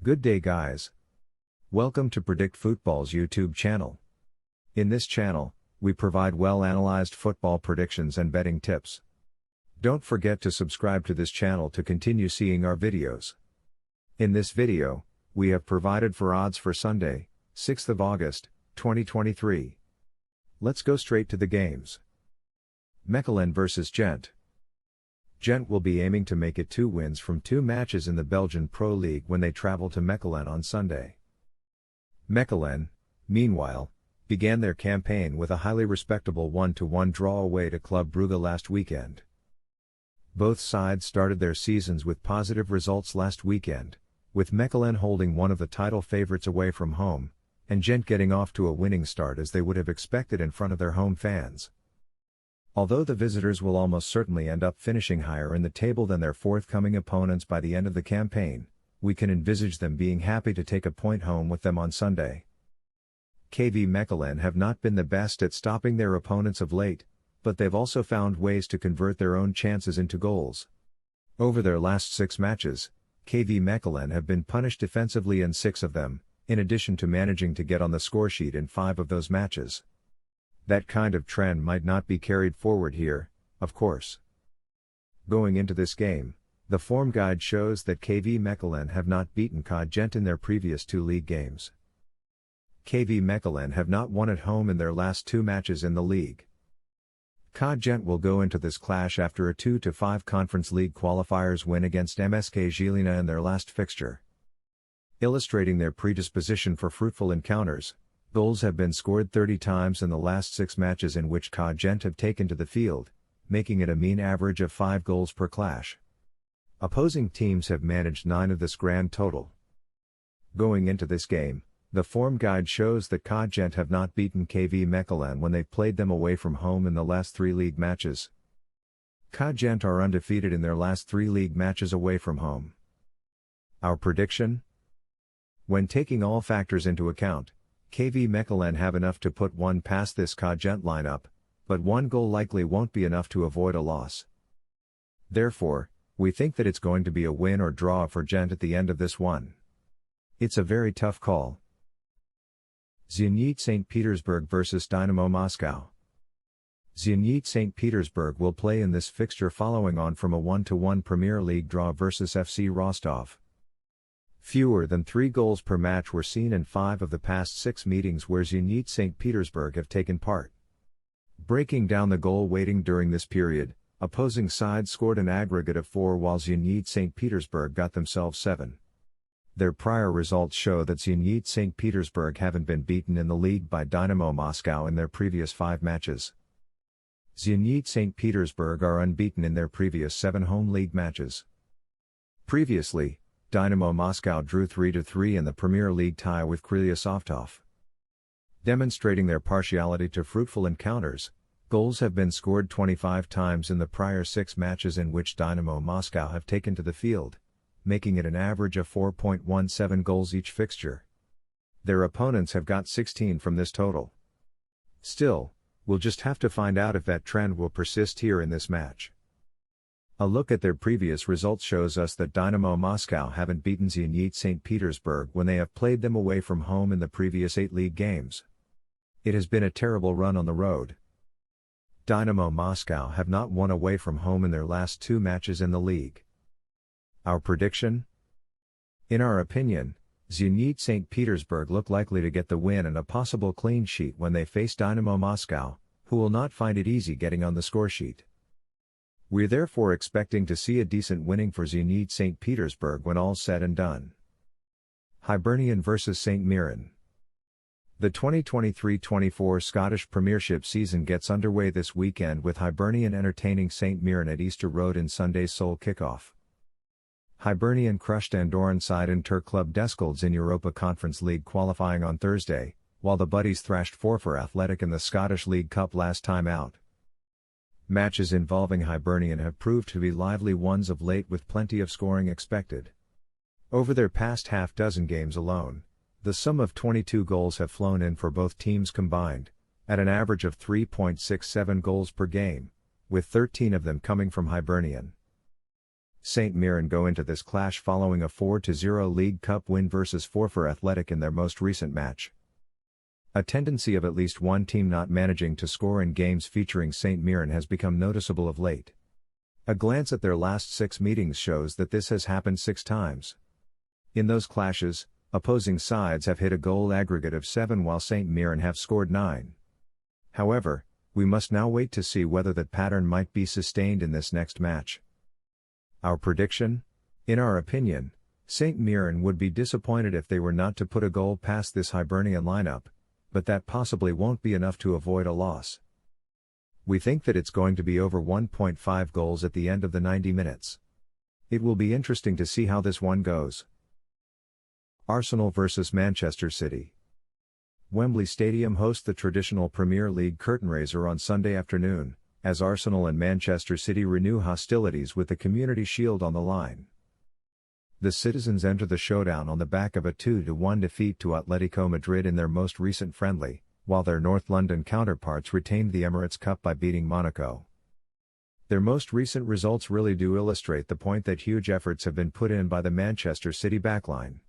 Good day guys. Welcome to Predict Football's YouTube channel. In this channel, we provide well-analyzed football predictions and betting tips. Don't forget to subscribe to this channel to continue seeing our videos. In this video, we have provided for odds for Sunday, 6th of August, 2023. Let's go straight to the games. Mechelen vs Gent. Gent will be aiming to make it 2 wins from 2 matches in the Belgian Pro League when they travel to Mechelen on Sunday. Mechelen, meanwhile, began their campaign with a highly respectable 1-1 draw away to Club Brugge last weekend. Both sides started their seasons with positive results last weekend, with Mechelen holding one of the title favourites away from home, and Gent getting off to a winning start as they would have expected in front of their home fans. Although the visitors will almost certainly end up finishing higher in the table than their forthcoming opponents by the end of the campaign, we can envisage them being happy to take a point home with them on Sunday. KV Mechelen have not been the best at stopping their opponents of late, but they've also found ways to convert their own chances into goals. Over their last 6 matches, KV Mechelen have been punished defensively in 6 of them, in addition to managing to get on the scoresheet in 5 of those matches. That kind of trend might not be carried forward here, of course. Going into this game, the form guide shows that KV Mechelen have not beaten Gent in their previous 2 league games. KV Mechelen have not won at home in their last 2 matches in the league. Gent will go into this clash after a 2-5 Conference League qualifiers win against MSK Žilina in their last fixture. Illustrating their predisposition for fruitful encounters, goals have been scored 30 times in the last 6 matches in which Gent have taken to the field, making it a mean average of 5 goals per clash. Opposing teams have managed 9 of this grand total. Going into this game, the form guide shows that Gent have not beaten KV Mechelen when they've played them away from home in the last 3 league matches. Gent are undefeated in their last 3 league matches away from home. Our prediction? When taking all factors into account, KV Mechelen have enough to put one past this Gent lineup, but 1 goal likely won't be enough to avoid a loss. Therefore, we think that it's going to be a win or draw for Gent at the end of this one. It's a very tough call. Zenit St Petersburg vs Dynamo Moscow. Zenit St Petersburg will play in this fixture following on from a 1-1 Premier League draw versus FC Rostov. Fewer than 3 goals per match were seen in 5 of the past 6 meetings where Zenit St Petersburg have taken part. Breaking down the goal weighting during this period, opposing sides scored an aggregate of 4 while Zenit St Petersburg got themselves 7. Their prior results show that Zenit St Petersburg haven't been beaten in the league by Dynamo Moscow in their previous 5 matches. Zenit St Petersburg are unbeaten in their previous 7 home league matches. Previously, Dynamo Moscow drew 3-3 in the Premier League tie with Krylia Sovetov. Demonstrating their partiality to fruitful encounters, goals have been scored 25 times in the prior 6 matches in which Dynamo Moscow have taken to the field, making it an average of 4.17 goals each fixture. Their opponents have got 16 from this total. Still, we'll just have to find out if that trend will persist here in this match. A look at their previous results shows us that Dynamo Moscow haven't beaten Zenit St Petersburg when they have played them away from home in the previous 8 league games. It has been a terrible run on the road. Dynamo Moscow have not won away from home in their last 2 matches in the league. Our prediction? In our opinion, Zenit St Petersburg look likely to get the win and a possible clean sheet when they face Dynamo Moscow, who will not find it easy getting on the scoresheet. We're therefore expecting to see a decent winning for Zenit St Petersburg when all's said and done. Hibernian vs St Mirren. The 2023-24 Scottish Premiership season gets underway this weekend with Hibernian entertaining St Mirren at Easter Road in Sunday's sole kickoff. Hibernian crushed Andorran side Inter Club Descaldes in Europa Conference League qualifying on Thursday, while the Buddies thrashed Forfar Athletic in the Scottish League Cup last time out. Matches involving Hibernian have proved to be lively ones of late with plenty of scoring expected. Over their past half-dozen games alone, the sum of 22 goals have flown in for both teams combined, at an average of 3.67 goals per game, with 13 of them coming from Hibernian. St Mirren go into this clash following a 4-0 League Cup win versus Forfar Athletic in their most recent match. A tendency of at least one team not managing to score in games featuring St Mirren has become noticeable of late. A glance at their last 6 meetings shows that this has happened 6 times. In those clashes, opposing sides have hit a goal aggregate of 7 while St Mirren have scored 9. However, we must now wait to see whether that pattern might be sustained in this next match. Our prediction? In our opinion, St Mirren would be disappointed if they were not to put a goal past this Hibernian lineup, but that possibly won't be enough to avoid a loss. We think that it's going to be over 1.5 goals at the end of the 90 minutes. It will be interesting to see how this one goes. Arsenal vs Manchester City. Wembley Stadium hosts the traditional Premier League curtain raiser on Sunday afternoon, as Arsenal and Manchester City renew hostilities with the Community Shield on the line. The citizens enter the showdown on the back of a 2-1 defeat to Atletico Madrid in their most recent friendly, while their North London counterparts retained the Emirates Cup by beating Monaco. Their most recent results really do illustrate the point that huge efforts have been put in by the Manchester City backline.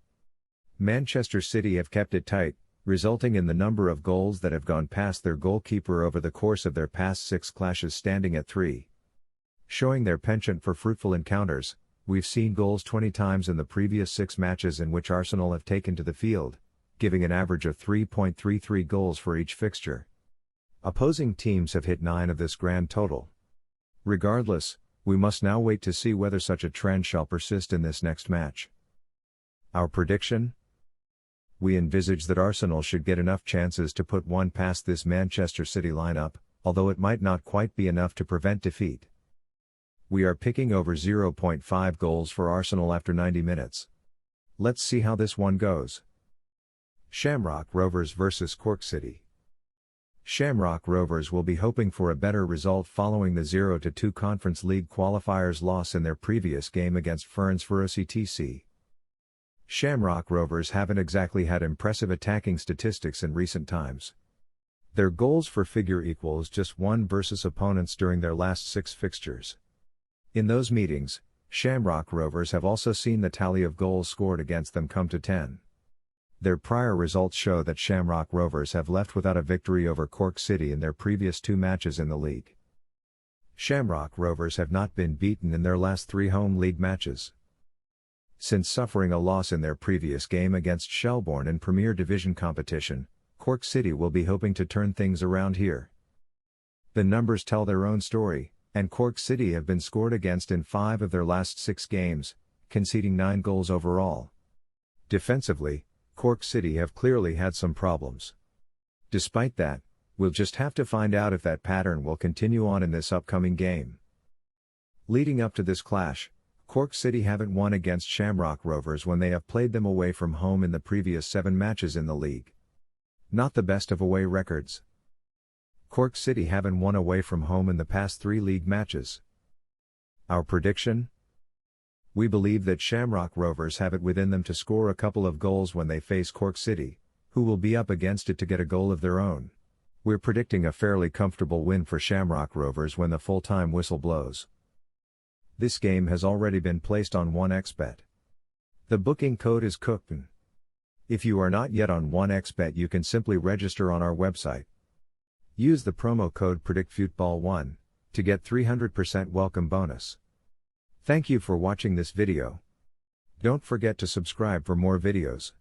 Manchester City have kept it tight, resulting in the number of goals that have gone past their goalkeeper over the course of their past 6 clashes standing at 3. Showing their penchant for fruitful encounters, we've seen goals 20 times in the previous 6 matches in which Arsenal have taken to the field, giving an average of 3.33 goals for each fixture. Opposing teams have hit 9 of this grand total. Regardless, we must now wait to see whether such a trend shall persist in this next match. Our prediction? We envisage that Arsenal should get enough chances to put one past this Manchester City lineup, although it might not quite be enough to prevent defeat. We are picking over 0.5 goals for Arsenal after 90 minutes. Let's see how this one goes. Shamrock Rovers vs Cork City. Shamrock Rovers will be hoping for a better result following the 0-2 Conference League qualifiers loss in their previous game against Ferencváros ETC. Shamrock Rovers haven't exactly had impressive attacking statistics in recent times. Their goals for figure equals just 1 versus opponents during their last 6 fixtures. In those meetings, Shamrock Rovers have also seen the tally of goals scored against them come to 10. Their prior results show that Shamrock Rovers have left without a victory over Cork City in their previous 2 matches in the league. Shamrock Rovers have not been beaten in their last 3 home league matches. Since suffering a loss in their previous game against Shelbourne in Premier Division competition, Cork City will be hoping to turn things around here. The numbers tell their own story, and Cork City have been scored against in 5 of their last 6 games, conceding 9 goals overall. Defensively, Cork City have clearly had some problems. Despite that, we'll just have to find out if that pattern will continue on in this upcoming game. Leading up to this clash, Cork City haven't won against Shamrock Rovers when they have played them away from home in the previous 7 matches in the league. Not the best of away records. Cork City haven't won away from home in the past 3 league matches. Our prediction? We believe that Shamrock Rovers have it within them to score a couple of goals when they face Cork City, who will be up against it to get a goal of their own. We're predicting a fairly comfortable win for Shamrock Rovers when the full-time whistle blows. This game has already been placed on 1xBet. The booking code is COOKPN. If you are not yet on 1xBet, you can simply register on our website. Use the promo code PredictFootball1 to get 300% welcome bonus. Thank you for watching this video. Don't forget to subscribe for more videos.